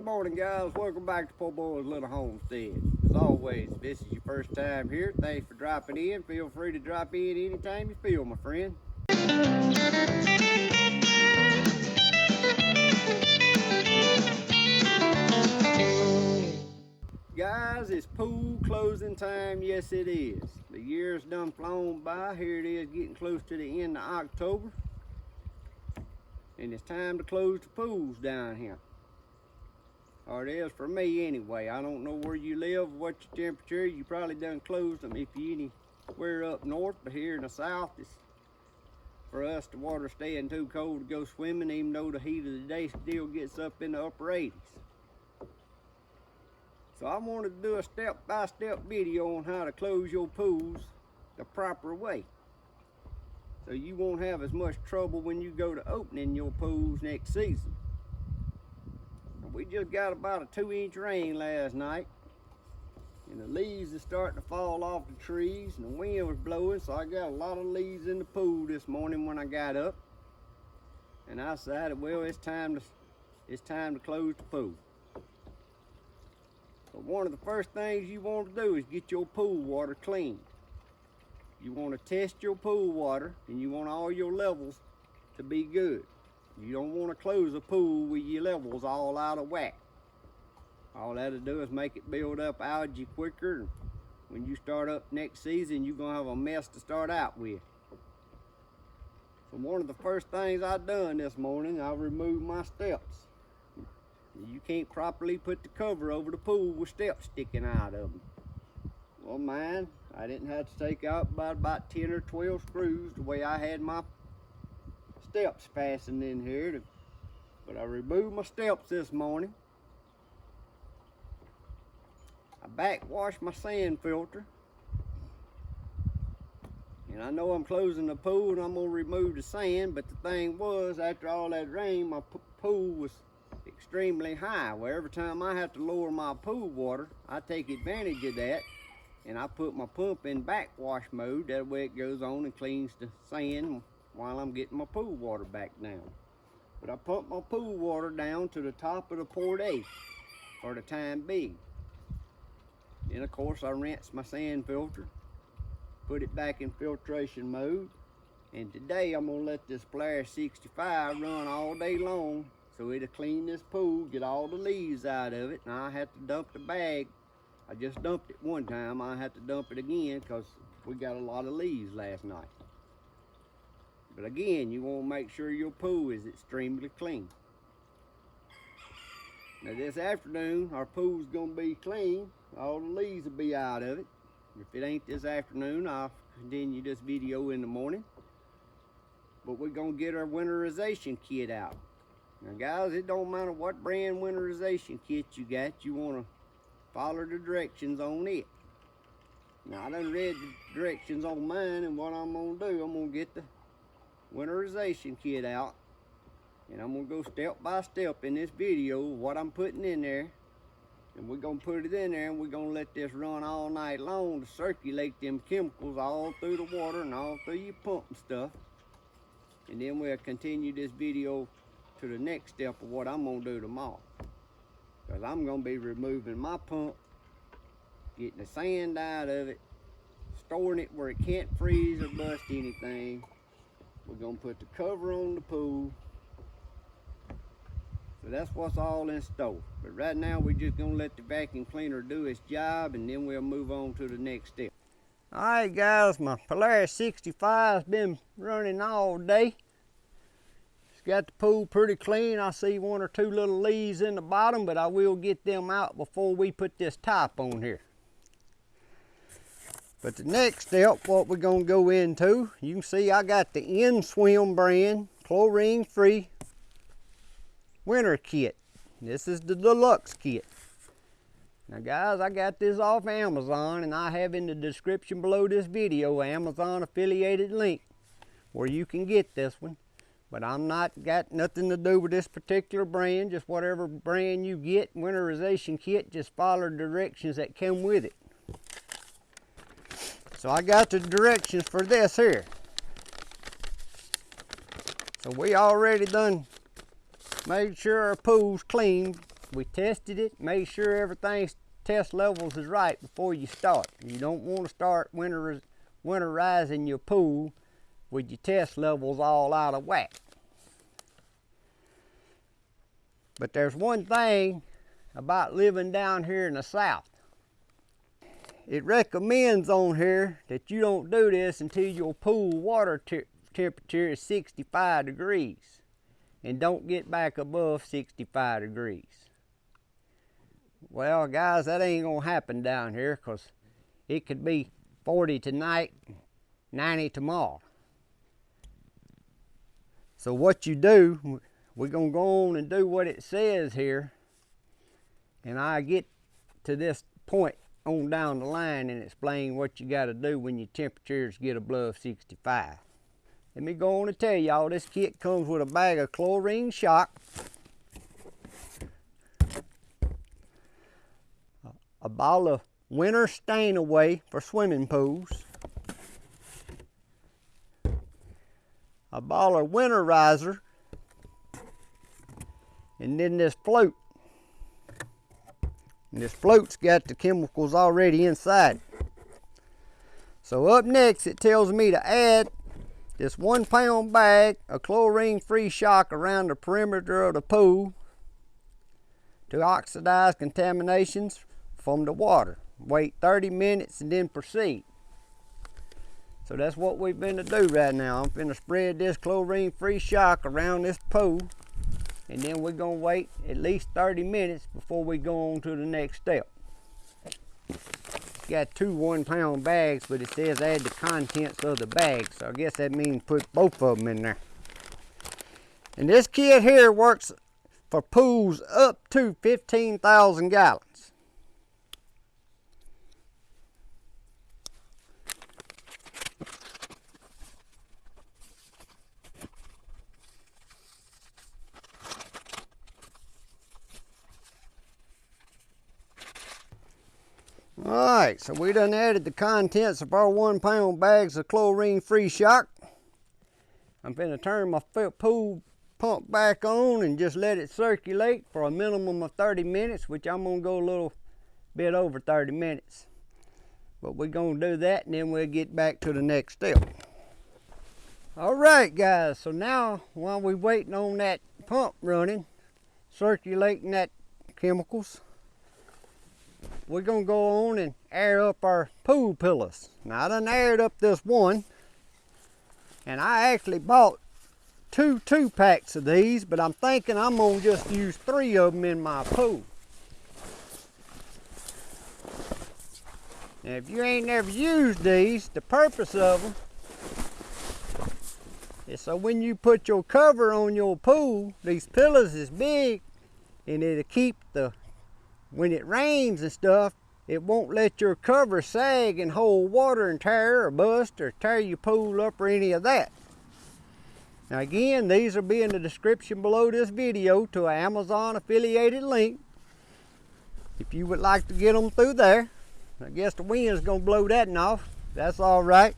morning, guys. Welcome back to Poorboys Little Homestead. As always, if this is your first time here, thanks for dropping in. Feel free to drop in anytime you feel, my friend. Guys, it's pool closing time. Yes, it is. The year's done flown by. Here it is, getting close to the end of October. And it's time to close the pools down here. Or it is for me anyway. I don't know where you live, what your temperature. You probably done closed them if you anywhere up north, but here in the south, it's for us the water staying too cold to go swimming, even though the heat of the day still gets up in the upper 80s. So I wanted to do a step-by-step video on how to close your pools the proper way, so you won't have as much trouble when you go to opening your pools next season. We just got about a 2-inch rain last night, and the leaves are starting to fall off the trees, and the wind was blowing, so I got a lot of leaves in the pool this morning when I got up, and I decided, well, it's time to close the pool. But one of the first things you want to do is get your pool water clean. You want to test your pool water, and you want all your levels to be good. You don't want to close a pool with your levels all out of whack. All that'll do is make it build up algae quicker. When you start up next season, you're going to have a mess to start out with. So one of the first things I done this morning, I removed my steps. You can't properly put the cover over the pool with steps sticking out of them. Well, mine, I didn't have to take out about 10 or 12 screws the way I had my steps fastened in here, but I removed my steps this morning. I backwashed my sand filter, and I know I'm closing the pool and I'm gonna remove the sand, but the thing was, after all that rain, my pool was extremely high. Well, every time I have to lower my pool water, I take advantage of that, and I put my pump in backwash mode. That way it goes on and cleans the sand while I'm getting my pool water back down. But I pump my pool water down to the top of the port A for the time being. Then of course I rinse my sand filter, put it back in filtration mode, and today I'm gonna let this Polaris 65 run all day long, so it'll clean this pool, get all the leaves out of it. And I have to dump the bag. I just dumped it one time, I have to dump it again because we got a lot of leaves last night. But again, you want to make sure your pool is extremely clean. Now this afternoon, our pool's going to be clean. All the leaves will be out of it. If it ain't this afternoon, I'll continue this video in the morning. But we're going to get our winterization kit out. Now guys, it don't matter what brand winterization kit you got, you want to follow the directions on it. Now I done read the directions on mine, and what I'm going to do, I'm going to get the winterization kit out, and I'm going to go step by step in this video what I'm putting in there, and we're going to put it in there, and we're going to let this run all night long to circulate them chemicals all through the water and all through your pump and stuff. And then we'll continue this video to the next step of what I'm going to do tomorrow, because I'm going to be removing my pump, getting the sand out of it, storing it where it can't freeze or bust anything. We're going to put the cover on the pool. So that's what's all in store. But right now we're just going to let the vacuum cleaner do its job, and then we'll move on to the next step. Alright guys, my Polaris 65 has been running all day. It's got the pool pretty clean. I see 1 or 2 little leaves in the bottom, but I will get them out before we put this top on here. But the next step, what we're going to go into, you can see I got the Swim brand chlorine free winter kit. This is the deluxe kit. Now guys, I got this off Amazon, and I have in the description below this video Amazon affiliated link where you can get this one. But I'm not got nothing to do with this particular brand. Just whatever brand you get, winterization kit, just follow the directions that come with it. So I got the directions for this here. So we already done made sure our pool's clean We tested it, made sure everything's test levels is right before you start. You don't want to start winterizing your pool with your test levels all out of whack. But there's one thing about living down here in the south. It recommends on here that you don't do this until your pool water temperature is 65 degrees and don't get back above 65 degrees. Well, guys, that ain't gonna happen down here, because it could be 40 tonight, 90 tomorrow. So what you do, we're gonna go on and do what it says here, and I get to this point on down the line and explain what you got to do when your temperatures get above 65. Let me go on and tell y'all, this kit comes with a bag of chlorine shock, a bottle of winter stain away for swimming pools, a bottle of Winterizer, and then this float. And this float's got the chemicals already inside. So up next, it tells me to add this 1 pound bag of chlorine-free shock around the perimeter of the pool to oxidize contaminations from the water. Wait 30 minutes and then proceed. So that's what we've been to do right now. I'm finna spread this chlorine-free shock around this pool, and then we're gonna wait at least 30 minutes before we go on to the next step. It's got 2 1 pound bags, but it says add the contents of the bag, so I guess that means put both of them in there. And this kit here works for pools up to 15,000 gallons. Alright, so we done added the contents of our 1 pound bags of chlorine-free shock. I'm gonna turn my pool pump back on and just let it circulate for a minimum of 30 minutes, which I'm gonna go a little bit over 30 minutes. But we're gonna do that and then we'll get back to the next step. Alright guys, so now while we're waiting on that pump running, circulating that chemicals, we're gonna go on and air up our pool pillars. Now I done aired up this one, and I actually bought two 2-packs of these, but I'm thinking I'm gonna just use 3 of them in my pool. Now if you ain't never used these, the purpose of them is so when you put your cover on your pool, these pillars is big, and it'll keep when it rains and stuff, it won't let your cover sag and hold water and tear or bust or tear your pool up or any of that. Now again, these will be in the description below this video to an Amazon affiliated link if you would like to get them through there. I guess the wind's gonna blow that off. That's all right.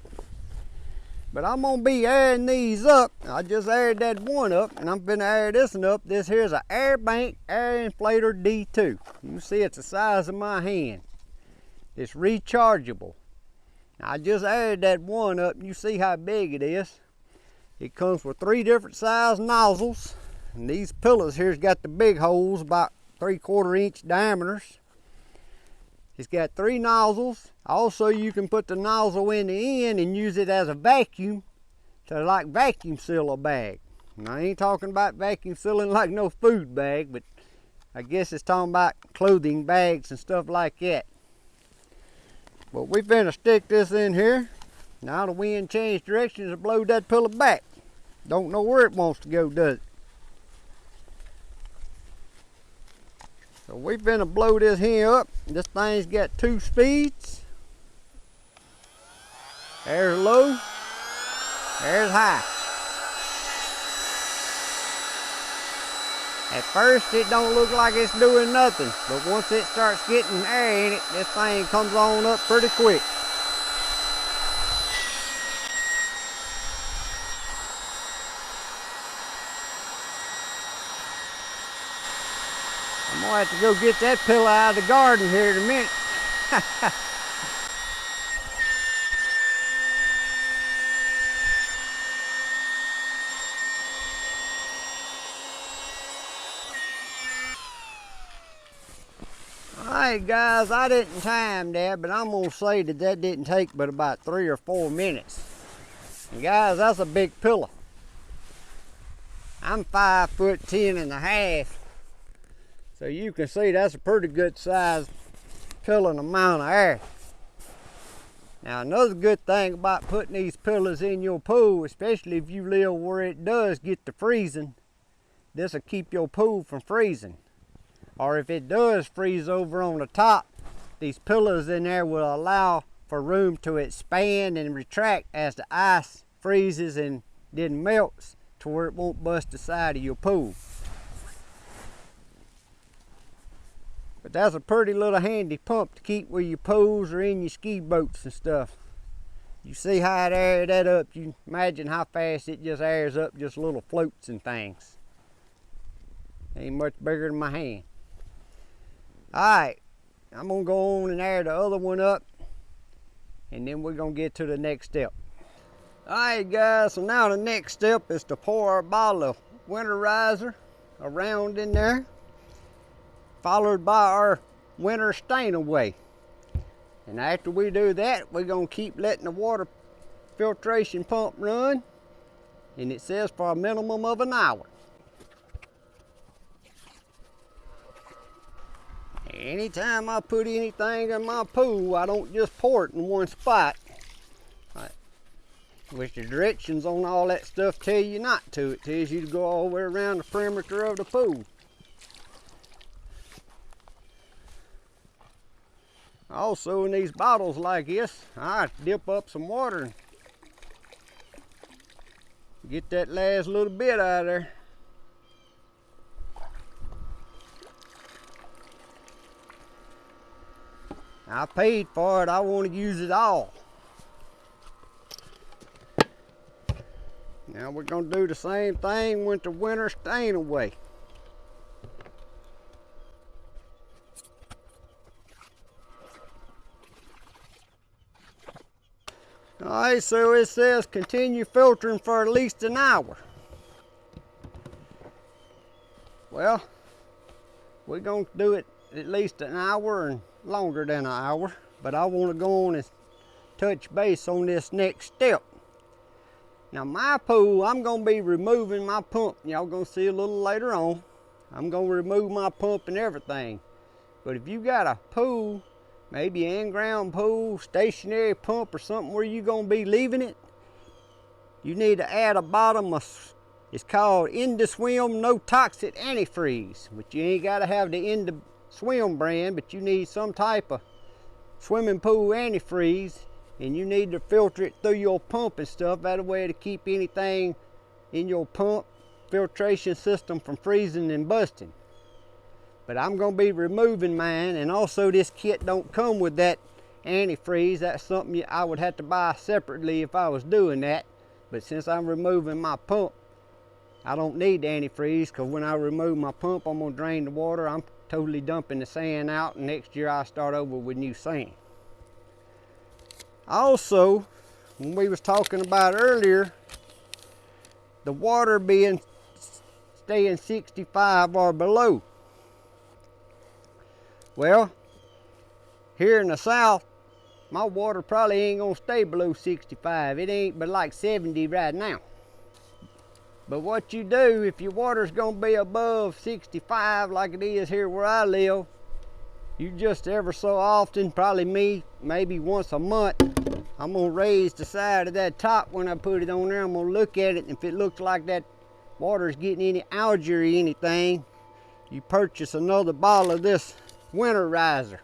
But I'm gonna be airing these up. I just aired that one up, and I'm gonna air this one up. This here's an Airbank Air Inflator D2. You can see it's the size of my hand. It's rechargeable. Now, I just aired that one up, and you see how big it is. It comes with 3 different size nozzles, and these pillars here's got the big holes, about 3/4 inch diameters. It's got 3 nozzles. Also, you can put the nozzle in the end and use it as a vacuum to like vacuum seal a bag. Now, I ain't talking about vacuum sealing like no food bag, but I guess it's talking about clothing bags and stuff like that. But we finna stick this in here. Now the wind changed directions and blow that pillar back. Don't know where it wants to go, does it? So we finna blow this here up. This thing's got 2 speeds. There's low, there's high. At first it don't look like it's doing nothing, but once it starts getting air in it, this thing comes on up pretty quick. I'm gonna have to go get that pillow out of the garden here in a minute. Alright guys, I didn't time that, but I'm gonna say that that didn't take but about 3 or 4 minutes. And guys, that's a big pillow. I'm 5'10½". So you can see that's a pretty good size pillow amount of air. Now another good thing about putting these pillows in your pool, especially if you live where it does get to freezing, this will keep your pool from freezing. Or if it does freeze over on the top, these pillows in there will allow for room to expand and retract as the ice freezes and then melts to where it won't bust the side of your pool. But that's a pretty little handy pump to keep with your pools or in your ski boats and stuff. You see how it aired that up, you imagine how fast it just airs up just little floats and things. Ain't much bigger than my hand. Alright, I'm gonna go on and air the other one up, and then we're gonna get to the next step. Alright guys, so now the next step is to pour our bottle of Winterizer around in there, followed by our winter stain away. And after we do that, we're gonna keep letting the water filtration pump run, and it says for a minimum of an hour. Anytime I put anything in my pool, I don't just pour it in one spot, which the directions on all that stuff tell you not to. It tells you to go all the way around the perimeter of the pool. Also in these bottles like this, I dip up some water and get that last little bit out of there. I paid for it, I want to use it all. Now we're going to do the same thing with the winter stain away. Alright, so it says continue filtering for at least an hour. Well, we're going to do it at least an hour and longer than an hour, but I want to go on and touch base on this next step. Now my pool, I'm going to be removing my pump. Y'all going to see a little later on. I'm going to remove my pump and everything. But if you got a pool, maybe an in-ground pool, stationary pump or something where you're going to be leaving it, you need to add a bottom of, it's called Swim No Toxic Antifreeze, which you ain't got to have the Swim brand, but you need some type of swimming pool antifreeze, and you need to filter it through your pump and stuff, that way to keep anything in your pump filtration system from freezing and busting. But I'm going to be removing mine, and also this kit don't come with that antifreeze. That's something I would have to buy separately if I was doing that. But since I'm removing my pump, I don't need the antifreeze, because when I remove my pump, I'm going to drain the water. I'm totally dumping the sand out, and next year I'll start over with new sand. Also, when we was talking about earlier, the water staying 65 or below. Well, here in the south, my water probably ain't gonna stay below 65. It ain't but like 70 right now. But what you do, if your water's gonna be above 65 like it is here where I live, you just ever so often, probably maybe once a month, I'm gonna raise the side of that top when I put it on there. I'm gonna look at it, and if it looks like that water's getting any algae or anything, you purchase another bottle of this Winterizer,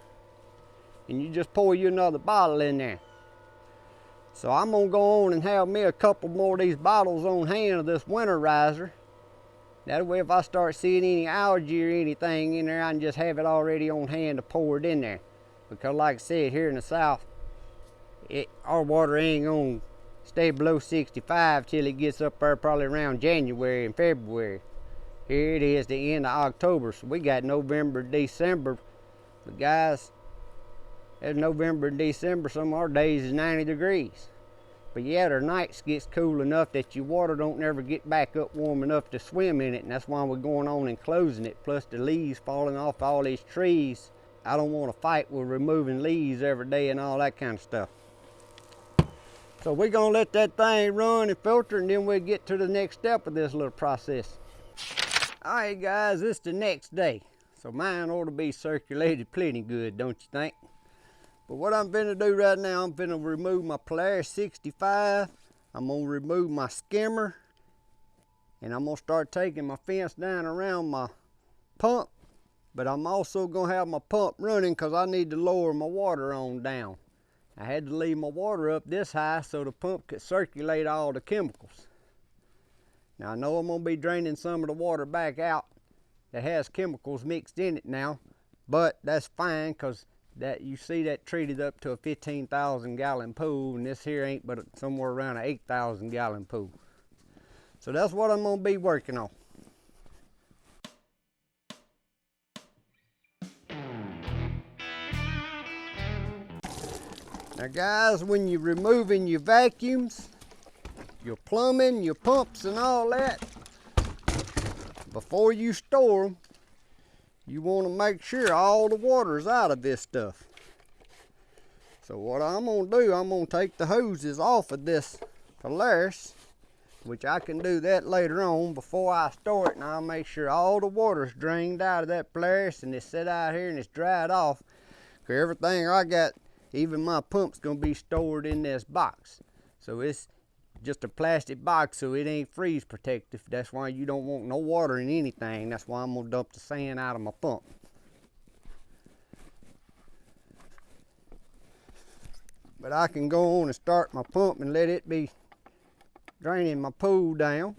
and you just pour you another bottle in there. So I'm gonna go on and have me a couple more of these bottles on hand of this Winterizer. That way if I start seeing any algae or anything in there, I can just have it already on hand to pour it in there. Because like I said, here in the south, our water ain't gonna stay below 65 till it gets up there probably around January and February. Here it is, the end of October, so we got November, December. But guys, there's November and December, some of our days is 90 degrees. But yeah, their nights gets cool enough that your water don't never get back up warm enough to swim in it, and that's why we're going on and closing it. Plus the leaves falling off all these trees. I don't want to fight with removing leaves every day and all that kind of stuff. So we're gonna let that thing run and filter, and then we'll get to the next step of this little process. All right guys, it's the next day. So mine ought to be circulated plenty good, don't you think? But what I'm finna do right now, I'm finna remove my Polaris 65. I'm gonna remove my skimmer. And I'm gonna start taking my fence down around my pump. But I'm also gonna have my pump running because I need to lower my water on down. I had to leave my water up this high so the pump could circulate all the chemicals. Now I know I'm gonna be draining some of the water back out that has chemicals mixed in it now, but that's fine because that you see that treated up to a 15,000 gallon pool, and this here ain't but somewhere around an 8,000 gallon pool. So that's what I'm gonna be working on. Now guys, when you're removing your vacuums, your plumbing, your pumps and all that, before you store them, you want to make sure all the water is out of this stuff. So what I'm going to do, I'm going to take the hoses off of this Polaris, which I can do that later on before I store it, and I'll make sure all the water's drained out of that Polaris and it's set out here and it's dried off. Because everything I got, even my pump's going to be stored in this box. So it's just a plastic box, so it ain't freeze protective. That's why you don't want no water in anything. That's why I'm gonna dump the sand out of my pump. But I can go on and start my pump and let it be draining my pool down.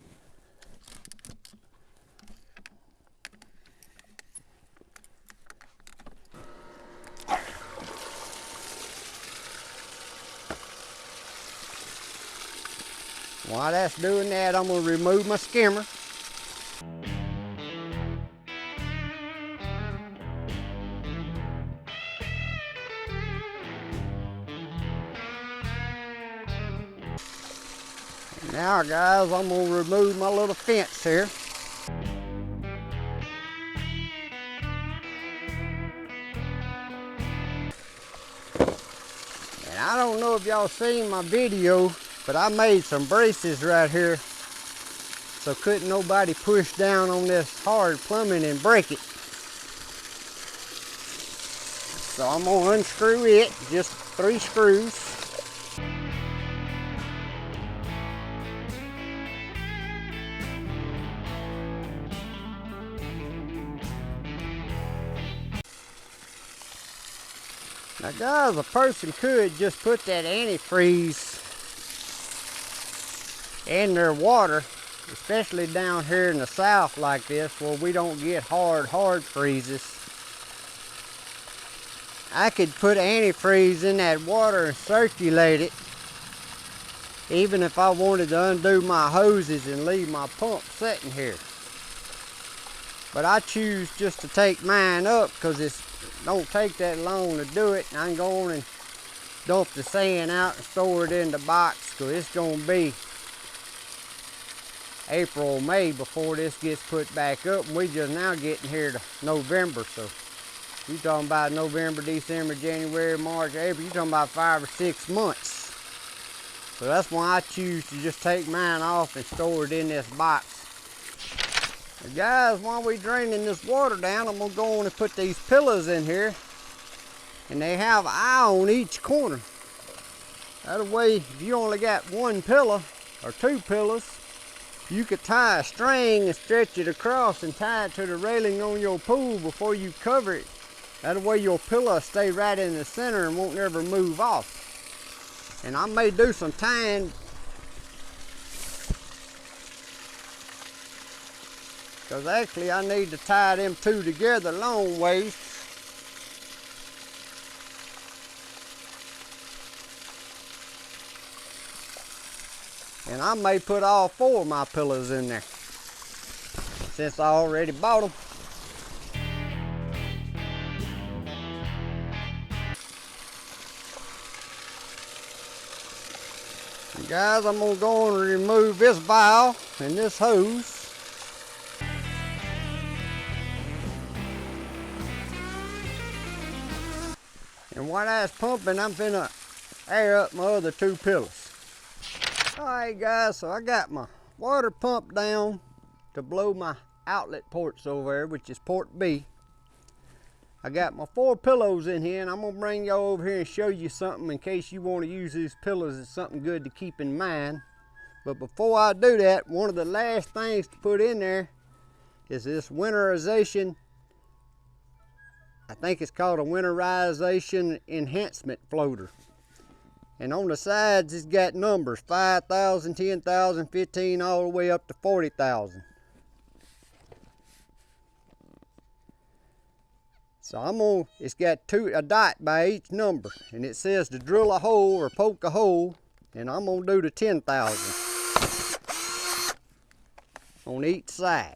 While that's doing that, I'm going to remove my skimmer. Now guys, I'm going to remove my little fence here. And I don't know if y'all seen my video, but I made some braces right here so couldn't nobody push down on this hard plumbing and break it. So I'm gonna unscrew it, just 3 screws. Now guys, a person could just put that antifreeze in their water, especially down here in the south like this where we don't get hard freezes. I could put antifreeze in that water and circulate it, even if I wanted to undo my hoses and leave my pump sitting here. But I choose just to take mine up because it don't take that long to do it, and I can go on and dump the sand out and store it in the box because it's going to be April or May before this gets put back up, and we just now getting here to November. So you talking about November, December, January, March, April, you're talking about 5 or 6 months. So that's why I choose to just take mine off and store it in this box. Now guys, while we draining this water down, I'm gonna go on and put these pillars in here, and they have an eye on each corner. That way, if you only got 1 pillar or 2 pillars, you could tie a string and stretch it across and tie it to the railing on your pool before you cover it. That way your pillar stay right in the center and won't ever move off. And I may do some tying, because actually I need to tie them 2 together long ways. And I may put all 4 of my pillars in there. since I already bought them. Guys, I'm gonna go and remove this valve and this hose. And while I was pumping, I'm finna air up my other two pillars. Alright guys, so I got my water pump down to blow my outlet ports over there, which is port B. I got my 4 pillows in here, and I'm gonna bring y'all over here and show you something in case you want to use these pillows as something good to keep in mind. But before I do that, one of the last things to put in there is this Winterization. I think it's called a Winterization Enhancement floater. And on the sides, it's got numbers 5,000, 10,000, 15, all the way up to 40,000. So it's got a dot by each number, and it says to drill a hole or poke a hole, and I'm gonna do the 10,000 on each side.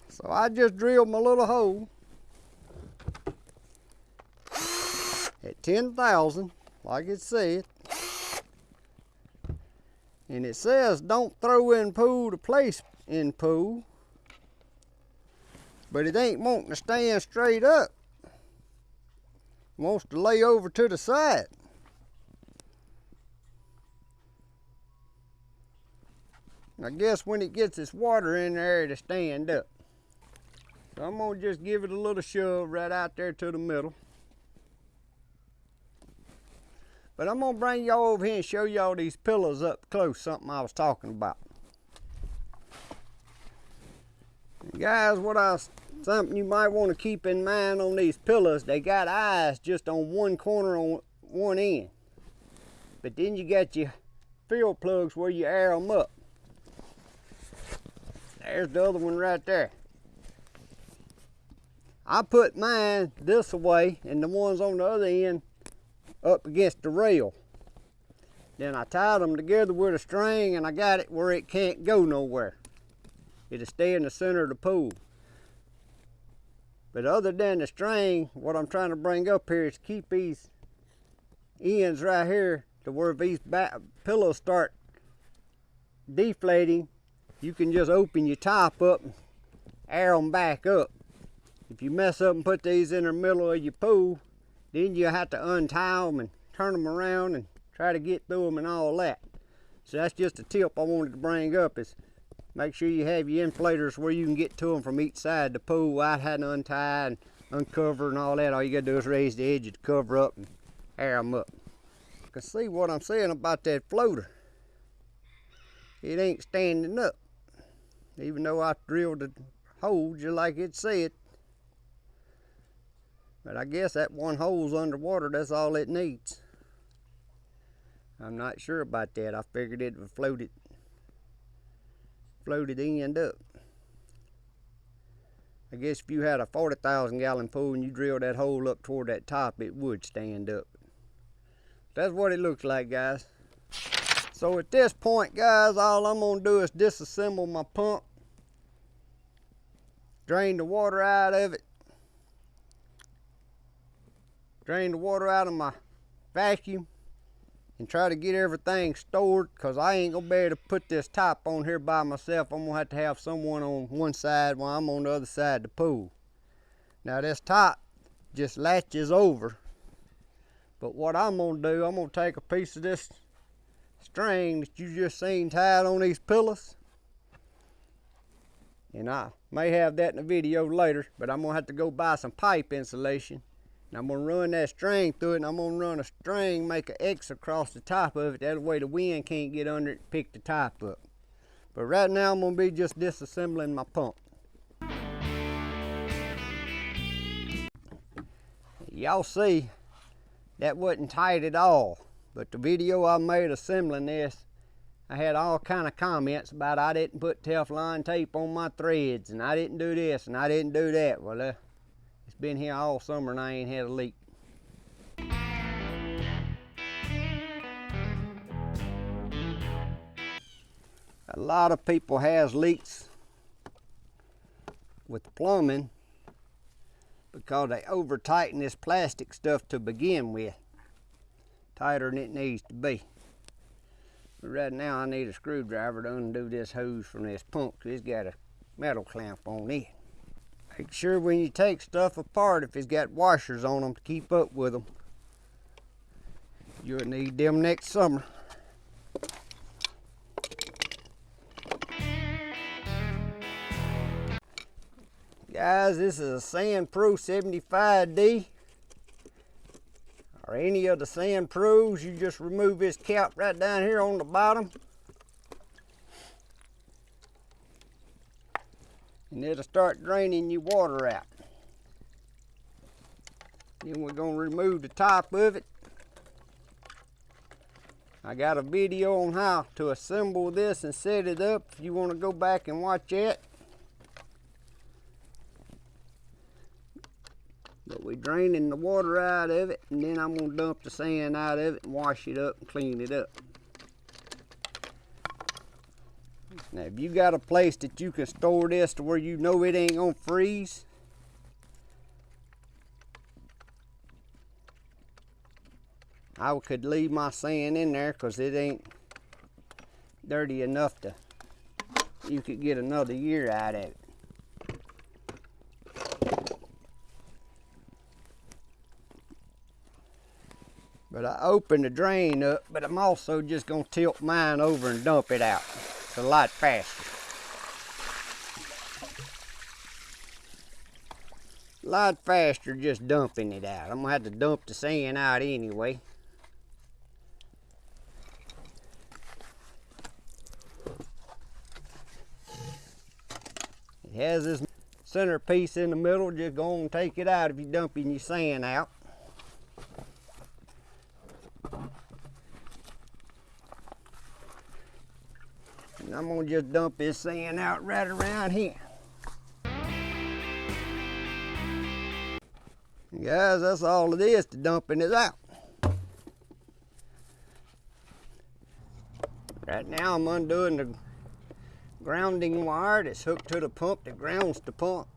So I just drilled my little hole at 10,000, like it said. And it says don't throw in pool to place in pool. But it ain't wanting to stand straight up. It wants to lay over to the side. I guess when it gets its water in there, it'll stand up. So I'm gonna just give it a little shove right out there to the middle. But I'm gonna bring y'all over here and show y'all these pillows up close, something I was talking about. And guys, something you might want to keep in mind on these pillows, they got eyes just on one corner on one end. But then you got your fill plugs where you air them up. There's the other one right there. I put mine this way and the ones on the other end up against the rail. Then I tied them together with a string, and I got it where it can't go nowhere. It'll stay in the center of the pool. But other than the string, what I'm trying to bring up here is keep these ends right here to where these pillows start deflating. You can just open your top up and air them back up. If you mess up and put these in the middle of your pool, then you have to untie them and turn them around and try to get through them and all that. So that's just a tip I wanted to bring up, is make sure you have your inflators where you can get to them from each side of the pool without having to untie and uncover and all that. All you gotta do is raise the edge of the cover up and air them up. You can see what I'm saying about that floater. It ain't standing up. Even though I drilled the hole just like it said. But I guess that one hole's underwater, that's all it needs. I'm not sure about that. I figured it would float it end up. I guess if you had a 40,000 gallon pool and you drilled that hole up toward that top, it would stand up. That's what it looks like, guys. So at this point, guys, all I'm gonna do is disassemble my pump, drain the water out of it, drain the water out of my vacuum, and try to get everything stored, because I ain't gonna be able to put this top on here by myself. I'm gonna have someone on one side while I'm on the other side of the pool. Now this top just latches over, but what I'm gonna do, I'm gonna take a piece of this string that you just seen tied on these pillars, and I may have that in a video later, but I'm gonna have to go buy some pipe insulation. And I'm gonna run that string through it, and I'm gonna run a string, make an X across the top of it. That way the wind can't get under it and pick the top up. But right now I'm gonna be just disassembling my pump. Y'all see, that wasn't tight at all. But the video I made assembling this, I had all kind of comments about I didn't put Teflon tape on my threads, and I didn't do this, and I didn't do that. Well, it's been here all summer and I ain't had a leak. A lot of people has leaks with plumbing because they over tighten this plastic stuff to begin with, tighter than it needs to be. But right now I need a screwdriver to undo this hose from this pump because it's got a metal clamp on it. Make sure when you take stuff apart, if it's got washers on them to keep up with them, you'll need them next summer. Guys, this is a Sand Pro 75D, or any of the Sand Pros. You just remove this cap right down here on the bottom, and it'll start draining your water out. Then we're going to remove the top of it. I got a video on how to assemble this and set it up if you want to go back and watch it. But we're draining the water out of it, and then I'm going to dump the sand out of it and wash it up and clean it up. Now, if you got a place that you can store this to where you know it ain't going to freeze, I could leave my sand in there because it ain't dirty enough to, you could get another year out of it. But I opened the drain up, but I'm also just going to tilt mine over and dump it out. It's a lot faster. A lot faster just dumping it out. I'm going to have to dump the sand out anyway. It has this centerpiece in the middle. Just go and take it out if you're dumping your sand out. And I'm going to just dump this sand out right around here. Guys, that's all it is to dumping it out. Right now I'm undoing the grounding wire that's hooked to the pump that grounds the pump.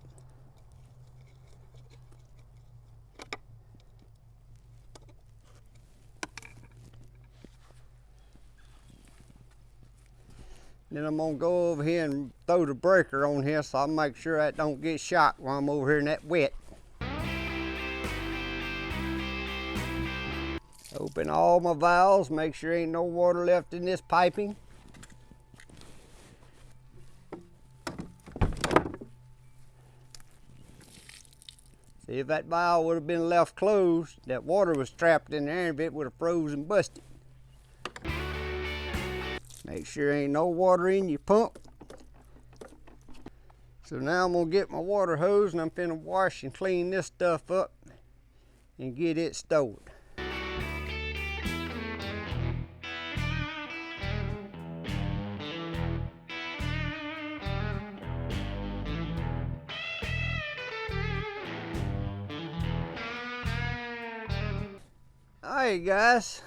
Then I'm gonna go over here and throw the breaker on here so I'll make sure that don't get shot while I'm over here in that wet. Open all my valves, make sure ain't no water left in this piping. See, if that valve would have been left closed, that water was trapped in there and it would have froze and busted. Make sure ain't no water in your pump. So now I'm gonna get my water hose and I'm finna wash and clean this stuff up and get it stored. Alright guys,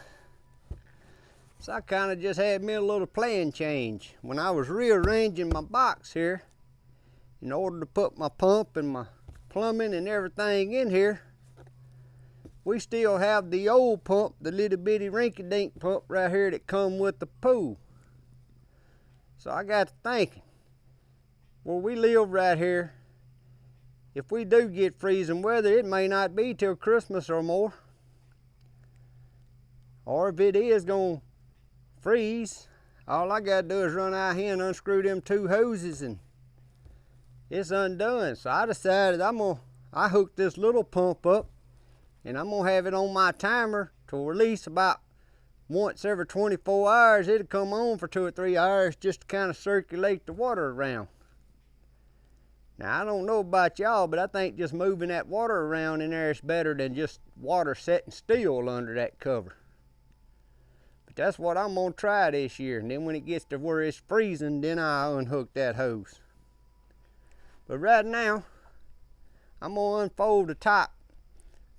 so I kind of just had me a little plan change. When I was rearranging my box here, in order to put my pump and my plumbing and everything in here, we still have the old pump, the little bitty rinky-dink pump right here that come with the pool. So I got to thinking, well, we live right here. If we do get freezing weather, it may not be till Christmas or more. Or if it is going to freeze, all I got to do is run out here and unscrew them two hoses and it's undone. So I decided I hooked this little pump up and I'm going to have it on my timer to release about once every 24 hours. It'll come on for 2 or 3 hours just to kind of circulate the water around. Now, I don't know about y'all, but I think just moving that water around in there is better than just water sitting still under that cover. But that's what I'm gonna try this year. And then when it gets to where it's freezing, then I'll unhook that hose. But right now, I'm gonna unfold the top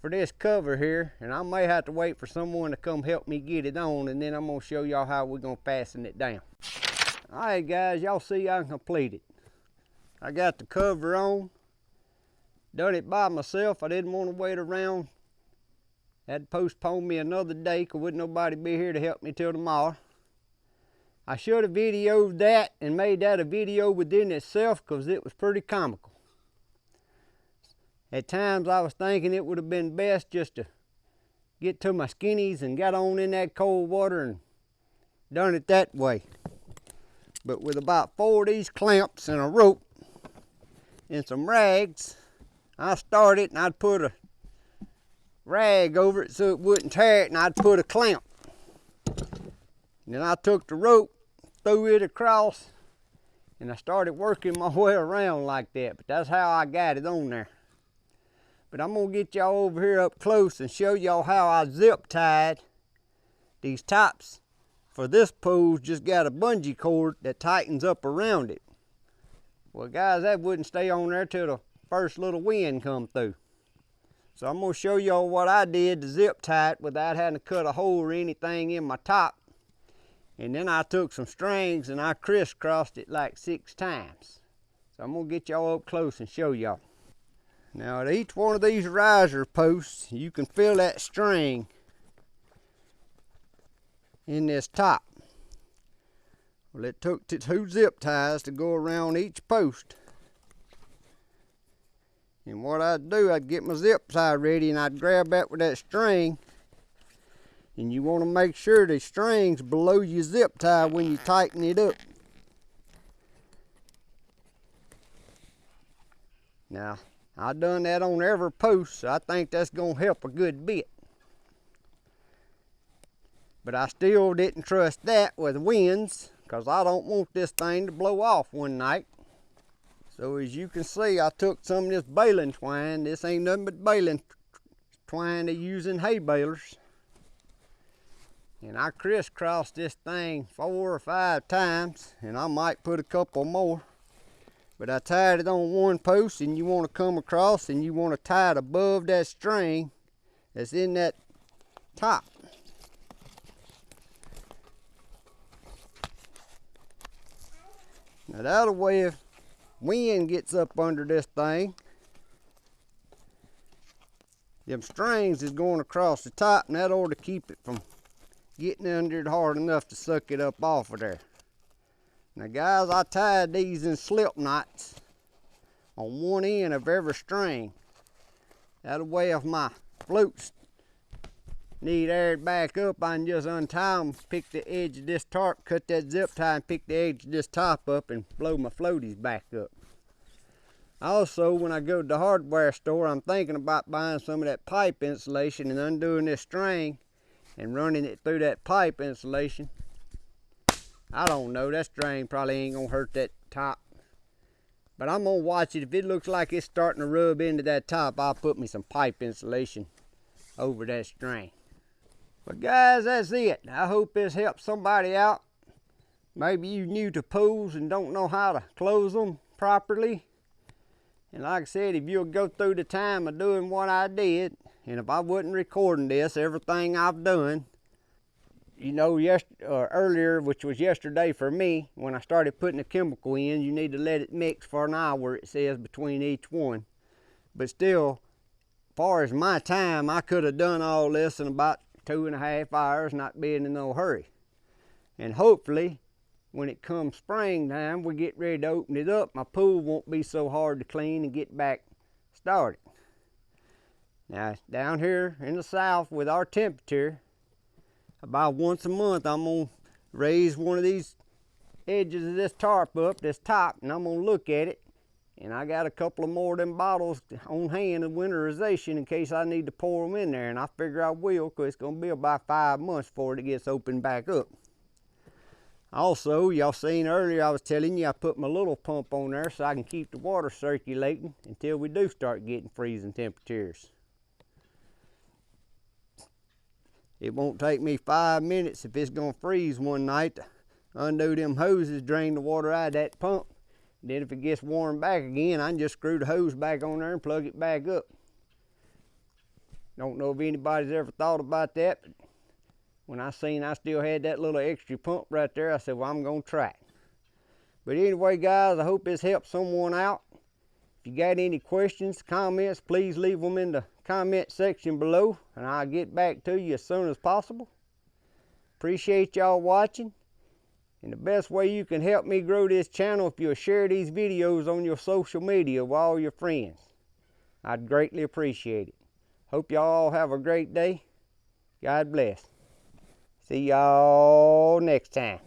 for this cover here, and I may have to wait for someone to come help me get it on, and then I'm gonna show y'all how we're gonna fasten it down. Alright guys, y'all see I completed. I got the cover on. Done it by myself. I didn't want to wait around. Had to postpone me another day because wouldn't nobody be here to help me till tomorrow. I should have videoed that and made that a video within itself because it was pretty comical. At times I was thinking it would have been best just to get to my skinnies and got on in that cold water and done it that way. But with about 4 of these clamps and a rope and some rags, I started and I'd put a rag over it so it wouldn't tear it, and I'd put a clamp. And then I took the rope, threw it across, and I started working my way around like that. But that's how I got it on there. But I'm gonna get y'all over here up close and show y'all how I zip tied these tops. For this pool's just got a bungee cord that tightens up around it. Well guys, that wouldn't stay on there till the first little wind come through. So I'm gonna show y'all what I did to zip tie it without having to cut a hole or anything in my top. And then I took some strings and I crisscrossed it like 6 times. So I'm gonna get y'all up close and show y'all. Now at each one of these riser posts, you can feel that string in this top. Well, it took 2 zip ties to go around each post. And what I'd do, I'd get my zip tie ready and I'd grab that with that string. And you want to make sure the string's below your zip tie when you tighten it up. Now, I've done that on every post, so I think that's going to help a good bit. But I still didn't trust that with winds, because I don't want this thing to blow off one night. So as you can see, I took some of this baling twine. This ain't nothing but baling twine they use in hay balers. And I crisscrossed this thing 4 or 5 times, and I might put a couple more. But I tied it on one post, and you want to come across and you want to tie it above that string that's in that top. Now that way, if wind gets up under this thing, them strings is going across the top, and that ought to keep it from getting under it hard enough to suck it up off of there. Now guys, I tied these in slip knots on one end of every string. That way if my floats need aired back up, I can just untie them, pick the edge of this tarp, cut that zip tie and pick the edge of this top up and blow my floaties back up. Also, when I go to the hardware store, I'm thinking about buying some of that pipe insulation and undoing this string and running it through that pipe insulation. I don't know, that string probably ain't gonna hurt that top. But I'm gonna watch it. If it looks like it's starting to rub into that top, I'll put me some pipe insulation over that string. But guys, that's it. I hope this helps somebody out. Maybe you new to pools and don't know how to close them properly. And like I said, if you'll go through the time of doing what I did, and if I wasn't recording this, everything I've done, you know, earlier, which was yesterday for me, when I started putting the chemical in, you need to let it mix for an hour, it says, between each one. But still, as far as my time, I could have done all this in about 2.5 hours, not being in no hurry. And hopefully, when it comes springtime, we get ready to open it up, my pool won't be so hard to clean and get back started. Now, down here in the south with our temperature, about once a month, I'm going to raise one of these edges of this tarp up, this top, and I'm going to look at it. And I got a couple of more of them bottles on hand of winterization in case I need to pour them in there. And I figure I will, because it's going to be about 5 months before it gets opened back up. Also, y'all seen earlier, I was telling you I put my little pump on there so I can keep the water circulating until we do start getting freezing temperatures. It won't take me 5 minutes if it's gonna freeze one night to undo them hoses, drain the water out of that pump. Then if it gets warm back again, I can just screw the hose back on there and plug it back up. Don't know if anybody's ever thought about that, but when I seen I still had that little extra pump right there, I said, well, I'm gonna try it. But anyway, guys, I hope this helps someone out. If you got any questions, comments, please leave them in the comment section below, and I'll get back to you as soon as possible. Appreciate y'all watching. And the best way you can help me grow this channel, if you'll share these videos on your social media with all your friends. I'd greatly appreciate it. Hope y'all have a great day. God bless. See y'all next time.